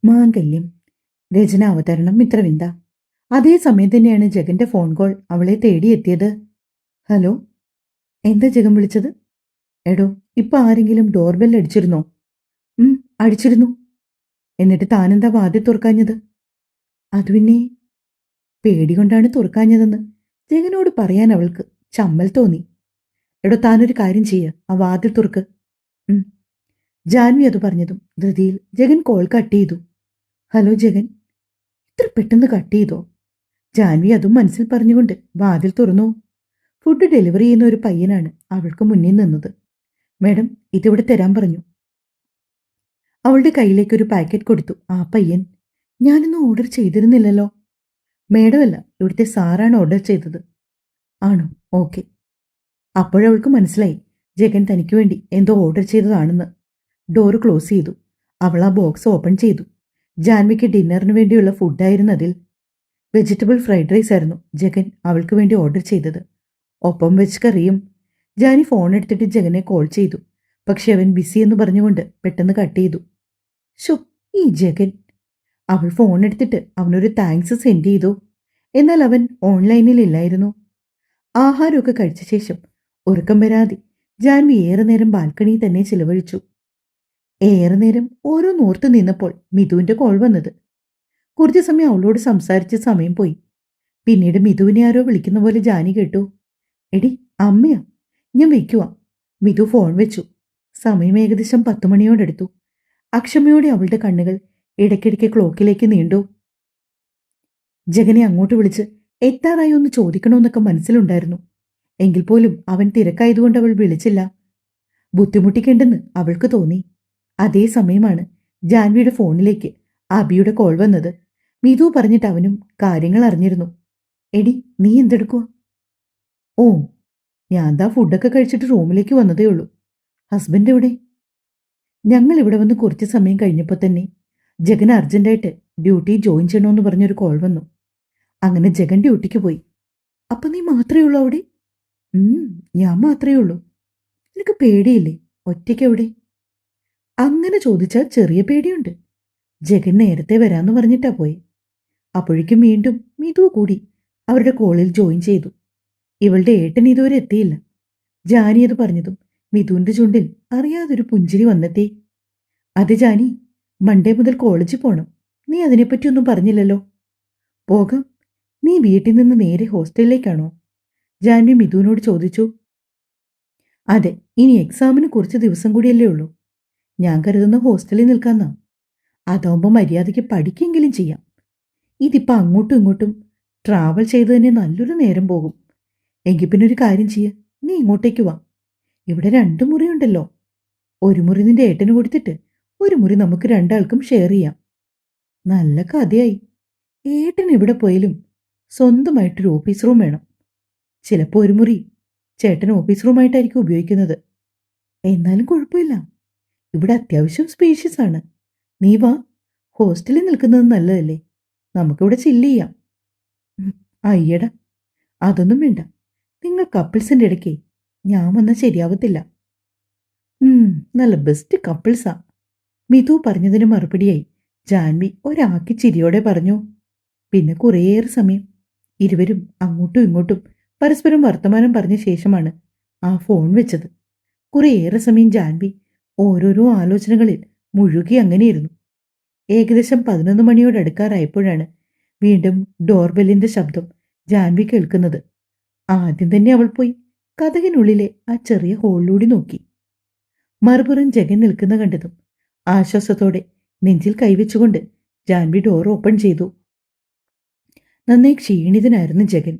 മാംഗല്യം. രചന അവതരണം മിത്രവിന്ദ. അതേ സമയം തന്നെയാണ് ജഗന്റെ ഫോൺ കോൾ അവളെ തേടിയെത്തിയത്. ഹലോ. എന്താ ജഗൻ വിളിച്ചത്? എടോ, ഇപ്പൊ ആരെങ്കിലും ഡോർബെൽ അടിച്ചിരുന്നോ? ഉം, അടിച്ചിരുന്നു. എന്നിട്ട് താനെന്താ വാതിൽ തുറക്കാഞ്ഞത്? അത് പിന്നെ പേടികൊണ്ടാണ് തുറക്കാഞ്ഞതെന്ന് ജഗനോട് പറയാൻ അവൾക്ക് ചമ്മൽ തോന്നി. എടോ, താനൊരു കാര്യം ചെയ്യ, ആ വാതിൽ തുറക്ക്. ഉം. ജാൻവി അത് പറഞ്ഞതും ധൃതിയിൽ ജഗൻ കോൾ കട്ട് ചെയ്തു. ഹലോ ജഗൻ. ഇത്ര പെട്ടെന്ന് കട്ട് ചെയ്തോ? ജാൻവി അതും മനസ്സിൽ പറഞ്ഞുകൊണ്ട് വാതിൽ തുറന്നു. ഫുഡ് ഡെലിവറി ചെയ്യുന്ന ഒരു പയ്യനാണ് അവൾക്ക് മുന്നിൽ നിന്നത്. മാഡം, ഇതിവിടെ തരാൻ പറഞ്ഞു. അവളുടെ കയ്യിലേക്ക് ഒരു പാക്കറ്റ് കൊടുത്തു ആ പയ്യൻ. ഞാനൊന്നും ഓർഡർ ചെയ്തിരുന്നില്ലല്ലോ. മേഡമല്ല, ഇവിടുത്തെ സാറാണ് ഓർഡർ ചെയ്തത്. ആണോ? ഓക്കെ. അപ്പോഴവൾക്ക് മനസ്സിലായി ജഗൻ തനിക്ക് വേണ്ടി എന്തോ ഓർഡർ ചെയ്തതാണെന്ന്. ഡോറ് ക്ലോസ് ചെയ്തു. അവൾ ആ ബോക്സ് ഓപ്പൺ ചെയ്തു. ജാൻവിക്ക് ഡിന്നറിന് വേണ്ടിയുള്ള ഫുഡായിരുന്നു അതിൽ. വെജിറ്റബിൾ ഫ്രൈഡ് റൈസ് ആയിരുന്നു ജഗൻ അവൾക്ക് വേണ്ടി ഓർഡർ ചെയ്തത്. ഒപ്പം വെച്ച് കറിയും. ജാനി ഫോൺ എടുത്തിട്ട് ജഗനെ കോൾ ചെയ്തു. പക്ഷെ അവൻ ബിസി എന്ന് പറഞ്ഞുകൊണ്ട് പെട്ടെന്ന് കട്ട് ചെയ്തു. ഷോ, ഈ ജഗൻ. അവൾ ഫോൺ എടുത്തിട്ട് അവനൊരു താങ്ക്സ് സെൻഡ് ചെയ്തു. എന്നാൽ അവൻ ഓൺലൈനിൽ ഇല്ലായിരുന്നു. ആഹാരമൊക്കെ കഴിച്ച ശേഷം ഉറക്കം വരാതെ ജാൻവി ഏറെ നേരം ബാൽക്കണിയിൽ തന്നെ ചിലവഴിച്ചു. ഏറെ നേരം ഓരോന്നോർത്ത് നിന്നപ്പോൾ മിഥുവിന്റെ കോൾ വന്നത്. കുറച്ചു സമയം അവളോട് സംസാരിച്ച് സമയം പോയി. പിന്നീട് മിഥുവിനെ ആരോ വിളിക്കുന്ന പോലെ ജാനി കേട്ടു. എടി, അമ്മയാ, ഞാൻ വെക്കുവാ. മിഥു ഫോൺ വെച്ചു. സമയം ഏകദേശം 10 മണിയോടടുത്തു. അക്ഷമയോടെ അവളുടെ കണ്ണുകൾ ഇടയ്ക്കിടയ്ക്ക് ക്ലോക്കിലേക്ക് നീണ്ടു. ജഗനെ അങ്ങോട്ട് വിളിച്ച് എത്താറായി ഒന്ന് ചോദിക്കണമെന്നൊക്കെ മനസ്സിലുണ്ടായിരുന്നു. എങ്കിൽ പോലും അവൻ തിരക്കായതുകൊണ്ട് അവൾ വിളിച്ചില്ല. ബുദ്ധിമുട്ടിക്കേണ്ടെന്ന് അവൾക്ക് തോന്നി. അതേ സമയമാണ് ജാൻവിയുടെ ഫോണിലേക്ക് അബിയുടെ കോൾ വന്നത്. മിഥു പറഞ്ഞിട്ട് അവനും കാര്യങ്ങൾ അറിഞ്ഞിരുന്നു. എടി, നീ എന്തെടുക്കുവാ? ഓ, ഞാൻ ദാ ഫുഡൊക്കെ കഴിച്ചിട്ട് റൂമിലേക്ക് വന്നതേ ഉള്ളൂ. ഹസ്ബൻഡ് എവിടെ? ഞങ്ങൾ ഇവിടെ വന്ന് കുറച്ച് സമയം കഴിഞ്ഞപ്പോൾ തന്നെ ജഗൻ അർജന്റായിട്ട് ഡ്യൂട്ടി ജോയിൻ ചെയ്യണമെന്ന് പറഞ്ഞൊരു കോൾ വന്നു. അങ്ങനെ ജഗൻ ഡ്യൂട്ടിക്ക് പോയി. അപ്പൊ നീ മാത്രമേ ഉള്ളൂ അവിടെ? ഞാൻ മാത്രമേ ഉള്ളൂ. നിനക്ക് പേടിയില്ലേ? ഒറ്റയ്ക്ക് എവിടെ? അങ്ങനെ ചോദിച്ചാൽ ചെറിയ പേടിയുണ്ട്. ജഗൻ നേരത്തെ വരാന്ന് പറഞ്ഞിട്ടാ പോയി. അപ്പോഴേക്കും വീണ്ടും മിഥു കൂടി അവരുടെ കോളിൽ ജോയിൻ ചെയ്തു. ഇവളുടെ ഏട്ടൻ ഇതുവരെ എത്തിയില്ല. ജാനി അത് പറഞ്ഞതും മിഥുവിന്റെ ചുണ്ടിൽ അറിയാതൊരു പുഞ്ചിരി വന്നെത്തി. അത് ജാനി, മൺഡേ മുതൽ കോളേജിൽ പോണം. നീ അതിനെപ്പറ്റിയൊന്നും പറഞ്ഞില്ലല്ലോ. പോകാം. നീ വീട്ടിൽ നിന്ന് നേരെ ഹോസ്റ്റലിലേക്കാണോ? ജാൻവി മിഥുവിനോട് ചോദിച്ചു. അതെ, ഇനി എക്സാമിന് കുറച്ച് ദിവസം കൂടിയല്ലേ ഉള്ളൂ. ഞാൻ കരുതുന്ന ഹോസ്റ്റലിൽ നിൽക്കാന്നാ. അതാവുമ്പോൾ മര്യാദയ്ക്ക് പഠിക്കെങ്കിലും ചെയ്യാം. ഇതിപ്പോൾ അങ്ങോട്ടും ഇങ്ങോട്ടും ട്രാവൽ ചെയ്ത് തന്നെ നല്ലൊരു നേരം പോകും. എങ്കിൽ പിന്നെ ഒരു കാര്യം ചെയ്യ, നീ ഇങ്ങോട്ടേക്ക് വാ. ഇവിടെ 2 മുറിയുണ്ടല്ലോ. ഒരു മുറി നിന്റെ ഏട്ടന് കൊടുത്തിട്ട് ഒരു മുറി നമുക്ക് രണ്ടാൾക്കും ഷെയർ ചെയ്യാം. നല്ല കഥയായി. ഏട്ടൻ എവിടെ പോയാലും സ്വന്തമായിട്ടൊരു ഓഫീസ് റൂം വേണം. ചിലപ്പോൾ ഒരു മുറി ചേട്ടൻ ഓഫീസ് റൂമായിട്ടായിരിക്കും ഉപയോഗിക്കുന്നത്. എന്നാലും കുഴപ്പമില്ല. ഇവിടെ അത്യാവശ്യം സ്പേഷ്യസ് ആണ്. നീ വാ. ഹോസ്റ്റലിൽ നിൽക്കുന്നത് നല്ലതല്ലേ? നമുക്കിവിടെ ചില്ല് ചെയ്യാം. അയ്യടാ, അതൊന്നും വേണ്ട. നിങ്ങൾ കപ്പിൾസിൻ്റെ ഇടയ്ക്ക് ഞാൻ വന്നാൽ ശരിയാവത്തില്ല. നല്ല ബെസ്റ്റ് കപ്പിൾസാ. മിഥു പറഞ്ഞതിന് മറുപടിയായി ജാൻവി ഒരാക്കി ചിരിയോടെ പറഞ്ഞു. പിന്നെ കുറേയേറെ സമയം ഇരുവരും അങ്ങോട്ടും ഇങ്ങോട്ടും പരസ്പരം വർത്തമാനം പറഞ്ഞ ശേഷമാണ് ആ ഫോൺ വെച്ചത്. കുറേയേറെ സമയം ജാൻവി ഓരോരോ ആലോചനകളിൽ മുഴുകി അങ്ങനെയിരുന്നു. ഏകദേശം 11 മണിയോടടുക്കാറായപ്പോഴാണ് വീണ്ടും ഡോർബെല്ലിന്റെ ശബ്ദം ജാൻവി കേൾക്കുന്നത്. ആദ്യം തന്നെ അവൾ പോയി കതകിനുള്ളിലെ ആ ചെറിയ ഹോളിലൂടെ നോക്കി. മറുപുറം ജഗൻ നിൽക്കുന്ന കണ്ടതും ആശ്വാസത്തോടെ നെഞ്ചിൽ കൈവച്ചുകൊണ്ട് ജാൻവി ഡോർ ഓപ്പൺ ചെയ്തു. നന്നായി ക്ഷീണിതനായിരുന്നു ജഗൻ.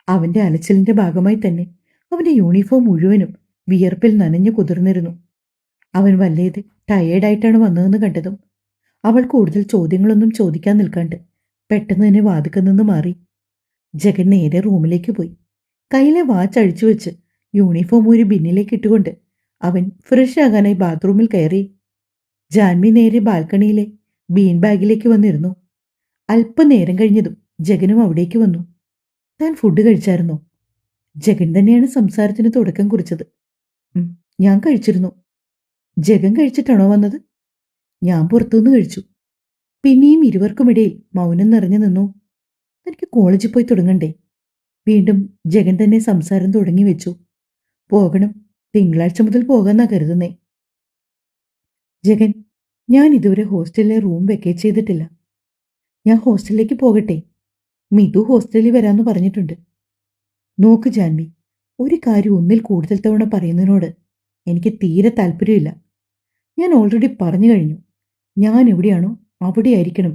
അവന്റെ അലച്ചിലിന്റെ ഭാഗമായി തന്നെ അവന്റെ യൂണിഫോം മുഴുവനും വിയർപ്പിൽ നനഞ്ഞു കുതിർന്നിരുന്നു. അവൻ വല്ലേത് ടയേർഡായിട്ടാണ് വന്നതെന്ന് കണ്ടതും അവൾ കൂടുതൽ ചോദ്യങ്ങളൊന്നും ചോദിക്കാൻ നിൽക്കാണ്ട് പെട്ടെന്ന് തന്നെ വാതിക്കൽ നിന്ന് മാറി. ജഗൻ നേരെ റൂമിലേക്ക് പോയി. കയ്യിലെ വാച്ച് അഴിച്ചു വെച്ച് യൂണിഫോം ഒരു ബിന്നിലേക്ക് ഇട്ടുകൊണ്ട് അവൻ ഫ്രഷ് ആകാനായി ബാത്റൂമിൽ കയറി. ജാൻവി നേരെ ബാൽക്കണിയിലെ ബീൻ ബാഗിലേക്ക് വന്നിരുന്നു. അല്പനേരം കഴിഞ്ഞതും ജഗനും അവിടേക്ക് വന്നു. താൻ ഫുഡ് കഴിച്ചായിരുന്നോ? ജഗൻ തന്നെയാണ് സംസാരത്തിന് തുടക്കം കുറിച്ചത്. ഞാൻ കഴിച്ചിരുന്നു. ജഗൻ കഴിച്ചിട്ടാണോ വന്നത്? ഞാൻ പുറത്തുനിന്ന് കഴിച്ചു. പിന്നെയും ഇരുവർക്കുമിടയിൽ മൗനം നിറഞ്ഞു നിന്നു. തനിക്ക് കോളേജിൽ പോയി തുടങ്ങണ്ടേ? വീണ്ടും ജഗൻ തന്നെ സംസാരം തുടങ്ങി വെച്ചു. പോകണം. തിങ്കളാഴ്ച മുതൽ പോകാന്നാ കരുതുന്നേ. ജഗൻ, ഞാൻ ഇതുവരെ ഹോസ്റ്റലിലെ റൂം വെക്കേറ്റ് ചെയ്തിട്ടില്ല. ഞാൻ ഹോസ്റ്റലിലേക്ക് പോകട്ടെ? മിതു ഹോസ്റ്റലിൽ വരാമെന്ന് പറഞ്ഞിട്ടുണ്ട്. നോക്ക് ജാൻവി, ഒരു കാര്യം ഒന്നിൽ കൂടുതൽ തവണ പറയുന്നതിനോട് എനിക്ക് തീരെ താല്പര്യമില്ല. ഞാൻ ഓൾറെഡി പറഞ്ഞു കഴിഞ്ഞു. ഞാൻ എവിടെയാണോ അവിടെയായിരിക്കണം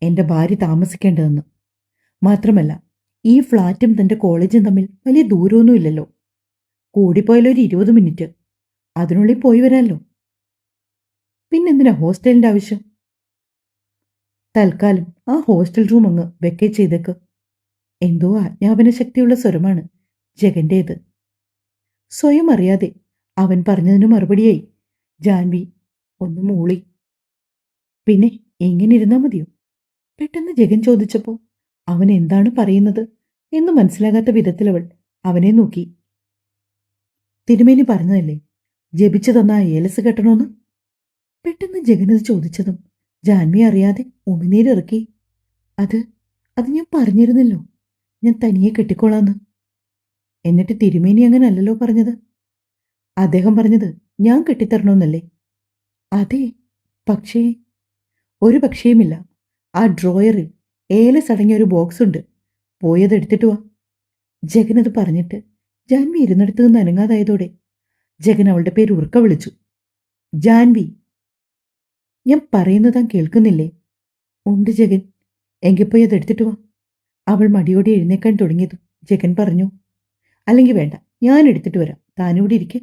എൻ്റെ ഭാര്യ താമസിക്കേണ്ടതെന്ന്. മാത്രമല്ല, ഈ ഫ്ലാറ്റും തൻ്റെ കോളേജും തമ്മിൽ വലിയ ദൂരമൊന്നുമില്ലല്ലോ. കൂടിപ്പോയാലോ ഒരു 20 മിനിറ്റ്. അതിനുള്ളിൽ പോയി വരാമല്ലോ. പിന്നെന്തിനാ ഹോസ്റ്റലിൻ്റെ ആവശ്യം? തൽക്കാലം ആ ഹോസ്റ്റൽ റൂം അങ്ങ് വെക്കേറ്റ് ചെയ്തേക്ക്. എന്തോ ആജ്ഞാപന ശക്തിയുള്ള സ്വരമാണ് ജഗന്റേത്. സ്വയം അറിയാതെ അവൻ പറഞ്ഞതിന് മറുപടിയായി ജാൻവി ഒന്ന് മൂളി. പിന്നെ എങ്ങനെ ഇരുന്നാ മതിയോ? പെട്ടെന്ന് ജഗൻ ചോദിച്ചപ്പോൾ അവൻ എന്താണ് പറയുന്നത് എന്ന് മനസ്സിലാകാത്ത വിധത്തിലവൾ അവനെ നോക്കി. തിരുമേനി പറഞ്ഞതല്ലേ ജപിച്ചു തന്ന ആ ഏലസ് കെട്ടണമെന്ന്? പെട്ടെന്ന് ജഗനത് ചോദിച്ചതും ജാൻവി അറിയാതെ ഉമിനീരിറക്കി. അത് അത് ഞാൻ പറഞ്ഞിരുന്നല്ലോ, ഞാൻ തനിയെ കെട്ടിക്കോളാന്ന്. എന്നിട്ട് തിരുമേനി അങ്ങനെ അല്ലല്ലോ പറഞ്ഞത്. അദ്ദേഹം പറഞ്ഞത് ഞാൻ കെട്ടിത്തരണമെന്നല്ലേ? അതെ, പക്ഷേ ഒരു പക്ഷേയുമില്ല. ആ ഡ്രോയറിൽ ഏലസ് അടങ്ങിയ ഒരു ബോക്സ് ഉണ്ട്. പോയതെടുത്തിട്ട് വാ. ജഗനത് പറഞ്ഞിട്ട് ജാൻവി ഇരുന്നിടത്ത് നിന്ന് അനങ്ങാതായതോടെ ജഗൻ അവളുടെ പേര് ഉറക്ക വിളിച്ചു. ജാൻവി, ഞാൻ പറയുന്നത് താൻ കേൾക്കുന്നില്ലേ? ഉണ്ട് ജഗൻ. എങ്കിൽ പോയി അതെടുത്തിട്ട് വാ. അവൾ മടിയോടെ എഴുന്നേക്കാൻ തുടങ്ങിയതും ജഗൻ പറഞ്ഞു. അല്ലെങ്കിൽ വേണ്ട, ഞാൻ എടുത്തിട്ട് വരാം. താനിവിടെ ഇരിക്കെ.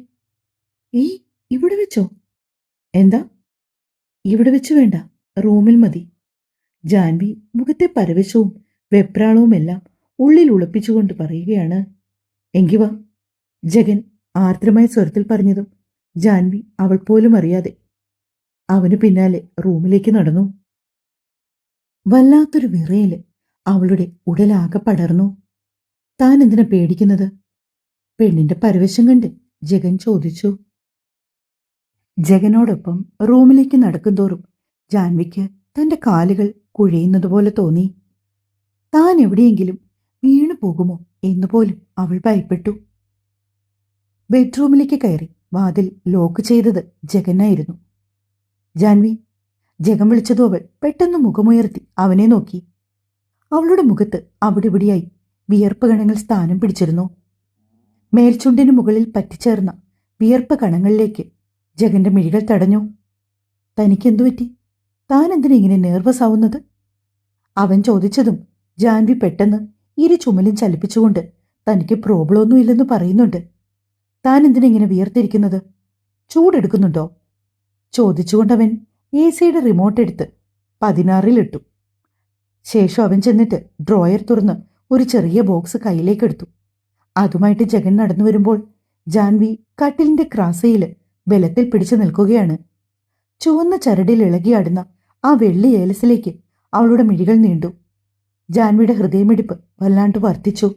ഇവിടെ വെച്ചോ? എന്താ? ഇവിടെ വെച്ച് വേണ്ട, റൂമിൽ മതി. ജാൻവി മുഖത്തെ പരവശവും വെപ്രാളവുമെല്ലാം ഉള്ളിൽ ഉളപ്പിച്ചുകൊണ്ട് പറയുകയാണ്. എങ്കി വാ. ജഗൻ ആർദ്രമായ സ്വരത്തിൽ പറഞ്ഞതും ജാൻവി അവൾ പോലും അറിയാതെ അവന് പിന്നാലെ റൂമിലേക്ക് നടന്നു. വല്ലാത്തൊരു വിറയല് അവളുടെ ഉടലാകെ പടർന്നു. താൻ എന്തിനാ പേടിക്കുന്നത്? പെണ്ണിന്റെ പരവശം കണ്ട് ജഗൻ ചോദിച്ചു. ജഗനോടൊപ്പം റൂമിലേക്ക് നടക്കുന്തോറും ജാൻവിക്ക് തന്റെ കാലുകൾ കുഴയുന്നതുപോലെ തോന്നി. താൻ എവിടെയെങ്കിലും വീണു പോകുമോ എന്നുപോലും അവൾ ഭയപ്പെട്ടു. ബെഡ്റൂമിലേക്ക് കയറി വാതിൽ ലോക്ക് ചെയ്തത് ജഗനായിരുന്നു. ജാൻവി, ജഗൻ വിളിച്ചതും അവൾ പെട്ടെന്ന് മുഖമുയർത്തി അവനെ നോക്കി. അവളുടെ മുഖത്ത് അവിടെ ഇവിടെയായി വിയർപ്പ് കണങ്ങൾ സ്ഥാനം പിടിച്ചിരുന്നു. മേൽചുണ്ടിന് മുകളിൽ പറ്റിച്ചേർന്ന വിയർപ്പ് കണങ്ങളിലേക്ക് ജഗന്റെ മിഴികൾ തടഞ്ഞു. തനിക്കെന്തു പറ്റി? താൻ എന്തിനാ ഇങ്ങനെ നെർവസ് ആവുന്നത്? അവൻ ചോദിച്ചതും ജാൻവി പെട്ടെന്ന് ഇരു ചുമലും ചലിപ്പിച്ചുകൊണ്ട് തനിക്ക് പ്രോബ്ലം ഇല്ലെന്ന് പറയുന്നുണ്ട്. താൻ എന്തിനാ ഇങ്ങനെ വിയർത്തിരിക്കുന്നത്? ചൂടെടുക്കുന്നുണ്ടോ? ചോദിച്ചുകൊണ്ടവൻ AC-യുടെ റിമോട്ട് എടുത്ത് 16-ലിട്ടു. ശേഷം അവൻ ചെന്നിട്ട് ഡ്രോയർ തുറന്ന് ഒരു ചെറിയ ബോക്സ് കയ്യിലേക്കെടുത്തു. അതുമായിട്ട് ജഗൻ നടന്നു വരുമ്പോൾ ജാൻവി കട്ടിലിന്റെ ക്രാസയിൽ ബലത്തിൽ പിടിച്ചു നിൽക്കുകയാണ്. ചുവന്ന ചരടിൽ ഇളകിയാടുന്ന ആ വെള്ളി ഏലസിലേക്ക് അവളുടെ മിഴികൾ നീണ്ടു. ജാൻവിയുടെ ഹൃദയമിടിപ്പ് വല്ലാണ്ട് വർദ്ധിച്ചു.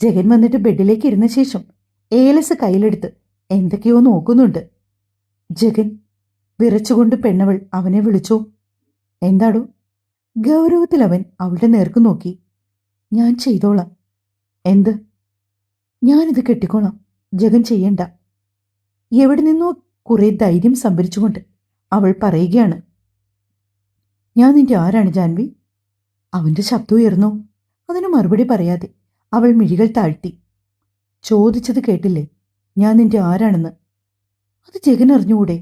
ജഗൻ വന്നിട്ട് ബെഡിലേക്ക് ഇരുന്ന ശേഷം ഏലസ് കയ്യിലെടുത്ത് എന്തൊക്കെയോ നോക്കുന്നുണ്ട്. ജഗൻ, വിറച്ചുകൊണ്ട് പെണ്ണവൾ അവനെ വിളിച്ചു. എന്താടോ? ഗൗരവത്തിൽ അവൻ അവളുടെ നേർക്ക് നോക്കി. ഞാൻ ചെയ്തോളാം. എന്ത്? ഞാനിത് കെട്ടിക്കോളാം. ജഗൻ ചെയ്യണ്ട. എവിടെ നിന്നോ കുറെ ധൈര്യം സംഭരിച്ചുകൊണ്ട് അവൾ പറയുകയാണ്. ഞാൻ നിന്റെ ആരാണ് ജാൻവി? അവന്റെ ശബ്ദം ഉയർന്നു. അതിന് മറുപടി പറയാതെ അവൾ മിഴികൾ താഴ്ത്തി. ചോദിച്ചത് കേട്ടില്ലേ, ഞാൻ നിന്റെ ആരാണെന്ന്? അത് ജഗൻ അറിഞ്ഞുകൂടെ?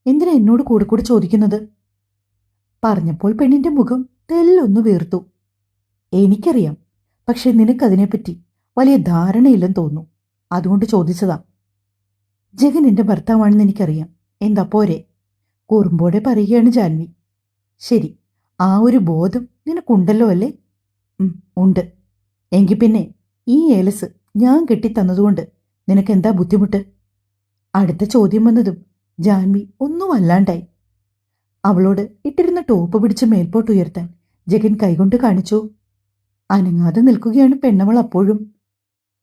എന്തിനാ എന്നോട് കൂടെ കൂടെ ചോദിക്കുന്നത്? പറഞ്ഞപ്പോൾ പെണ്ണിന്റെ മുഖം തെല്ലൊന്നു വീർത്തു. എനിക്കറിയാം, പക്ഷെ നിനക്കതിനെപ്പറ്റി വലിയ ധാരണയില്ലെന്ന് തോന്നുന്നു. അതുകൊണ്ട് ചോദിച്ചതാ. ജഗൻ എന്റെ ഭർത്താവാണെന്ന് എനിക്കറിയാം. എന്താ പോരെ? കുറുമ്പോടെ പറയുകയാണ് ജാൻവി. ശരി, ആ ഒരു ബോധം നിനക്കുണ്ടല്ലോ അല്ലേ? ഉണ്ട്. എങ്കിൽ പിന്നെ ഈ ഏലസ് ഞാൻ കെട്ടിത്തന്നതുകൊണ്ട് നിനക്കെന്താ ബുദ്ധിമുട്ട്? അടുത്ത ചോദ്യം വന്നതും ജാൻവി ഒന്നും അല്ലാണ്ടായി. അവളോട് ഇട്ടിരുന്ന ടോപ്പ് പിടിച്ച് മേൽപോട്ടുയർത്താൻ ജഗൻ കൈകൊണ്ട് കാണിച്ചു. അനങ്ങാതെ നിൽക്കുകയാണ് പെണ്ണവൾ അപ്പോഴും.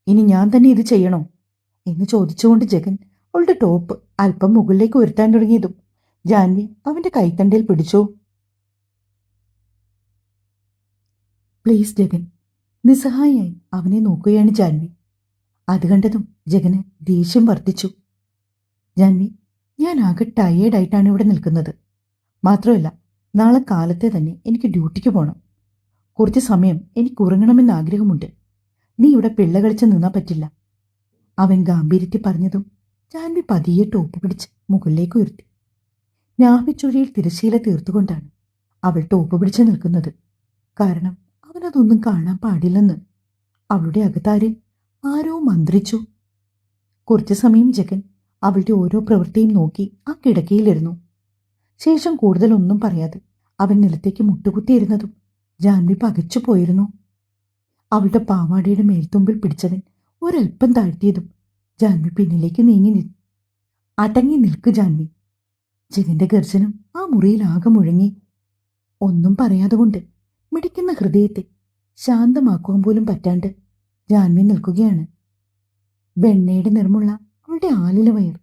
ഇനി ഞാൻ തന്നെ ഇത് ചെയ്യണോ എന്ന് ചോദിച്ചുകൊണ്ട് ജഗൻ അവളുടെ ടോപ്പ് അല്പം മുകളിലേക്ക് ഉയർത്താൻ തുടങ്ങിയതും ജാൻവി അവന്റെ കൈത്തണ്ടയിൽ പിടിച്ചു. പ്ലീസ് ജഗൻ. നിസ്സഹായായി അവനെ നോക്കുകയാണ് ജാൻവി. അത് കണ്ടതും ജഗന് ദേഷ്യം വർദ്ധിച്ചു. ജാൻവി, ഞാൻ ആകെ ടയേർഡായിട്ടാണ് ഇവിടെ നിൽക്കുന്നത്. മാത്രമല്ല, നാളെ കാലത്തെ തന്നെ എനിക്ക് ഡ്യൂട്ടിക്ക് പോകണം. കുറച്ച് സമയം എനിക്ക് ഉറങ്ങണമെന്ന് ആഗ്രഹമുണ്ട്. നീ ഇവിടെ പിള്ള കളിച്ച് നിന്നാ പറ്റില്ല. അവൻ ഗാംഭീര്യത്തിൽ പറഞ്ഞതും ജാൻവി പതിയെ ടോപ്പ് പിടിച്ച് മുകളിലേക്ക് ഉയർത്തി. ഞാവിച്ചുഴിയിൽ തിരശ്ശീല തീർത്തുകൊണ്ടാണ് അവൾ ടോപ്പ് പിടിച്ച് നിൽക്കുന്നത്. കാരണം അവനതൊന്നും കാണാൻ പാടില്ലെന്ന് അവളുടെ അകത്താരെ ആരോ മന്ത്രിച്ചു. കുറച്ചു സമയം ജഗൻ അവളുടെ ഓരോ പ്രവൃത്തിയും നോക്കി ആ കിടക്കയിലിരുന്നു. ശേഷം കൂടുതലൊന്നും പറയാതെ അവൻ നിലത്തേക്ക് മുട്ടുകുത്തിയിരുന്നതും ജാൻവി പകച്ചു പോയിരുന്നു. അവളുടെ പാവാടയുടെ മേൽത്തുമ്പിൽ പിടിച്ചവൻ ഒരൽപ്പം താഴ്ത്തിയതും ജാൻവി പിന്നിലേക്ക് നീങ്ങി അടങ്ങി നിൽക്ക് ജാൻവി. ജഗന്റെ ഗർജനം ആ മുറിയിൽ ആകെ മുഴങ്ങി. ഒന്നും പറയാതെ കൊണ്ട് മിടിക്കുന്ന ഹൃദയത്തെ ശാന്തമാക്കുവാൻ പോലും പറ്റാണ്ട് ജാൻവി നിൽക്കുകയാണ്. വെണ്ണയുടെ നിറമുള്ള അവളുടെ ആലില വയർ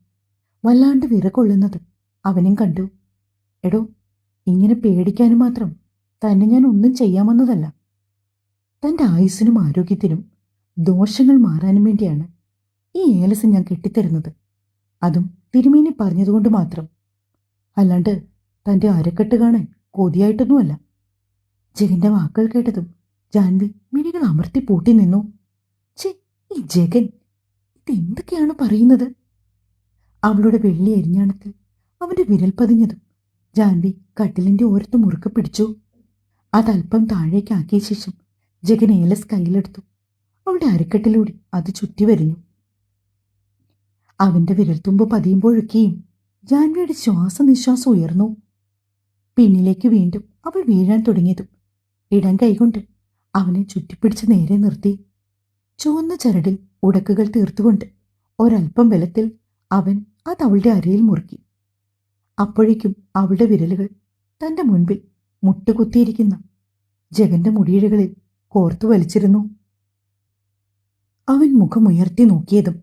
വല്ലാണ്ട് വിറകൊള്ളുന്നത് അവനും കണ്ടു. എടോ, ഇങ്ങനെ പേടിക്കാനും മാത്രം തന്നെ ഞാൻ ഒന്നും ചെയ്യാമെന്നതല്ല. തൻ്റെ ആയുസ്സിനും ആരോഗ്യത്തിനും ദോഷങ്ങൾ മാറാനും വേണ്ടിയാണ് ഈ ഏലസ് ഞാൻ കെട്ടിത്തരുന്നത്. അതും തിരുമേനി പറഞ്ഞതുകൊണ്ട് മാത്രം. അല്ലാണ്ട് തൻ്റെ അരക്കെട്ട് കാണാൻ കൊതിയായിട്ടൊന്നുമല്ല. ജഗന്റെ വാക്കുകൾ കേട്ടതും ജാൻവി മിഴികൾ അമർത്തി പൂട്ടി നിന്നു. ഛേ, ഈ ജഗൻ ഇതെന്തൊക്കെയാണ് പറയുന്നത്? അവളുടെ വെള്ളി എരിഞ്ഞാണത്തിൽ അവന്റെ വിരൽ പതിഞ്ഞതും ജാൻവി കട്ടിലിന്റെ ഓരത്ത് മുറുക്കെ പിടിച്ചു. അതല്പം താഴേക്കാക്കിയ ശേഷം ജഗൻ ഏലസ് കയ്യിലെടുത്തു. അവളുടെ അരക്കെട്ടിലൂടെ അത് ചുറ്റി വരിഞ്ഞു. അവന്റെ വിരൽത്തുമ്പ് പതിയുമ്പോഴൊക്കെയും ജാൻവിയുടെ ശ്വാസനിശ്വാസം ഉയർന്നു. പിന്നിലേക്ക് വീണ്ടും അവൾ വീഴാൻ തുടങ്ങിയതും ഇടം കൈകൊണ്ട് അവനെ ചുറ്റിപ്പിടിച്ച് നേരെ നിർത്തി. ചുവന്ന ചരടിൽ ഉടക്കുകൾ തീർത്തുകൊണ്ട് ഒരൽപ്പം ബലത്തിൽ അവൻ അത് അവളുടെ അരയിൽ മുറുക്കി. അപ്പോഴേക്കും അവളുടെ വിരലുകൾ തന്റെ മുൻപിൽ മുട്ടുകുത്തിയിരിക്കുന്ന ജഗന്റെ മുടിയിഴകളിൽ കോർത്തു വലിച്ചിരുന്നു. അവൻ മുഖമുയർത്തി നോക്കിയതും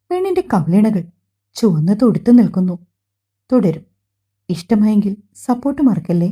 പെണ്ണിന്റെ കവിളിണകൾ ചുവന്ന് തൊടുത്തു നിൽക്കുന്നു. തുടരും. ഇഷ്ടമായെങ്കിൽ സപ്പോർട്ട് മറക്കല്ലേ.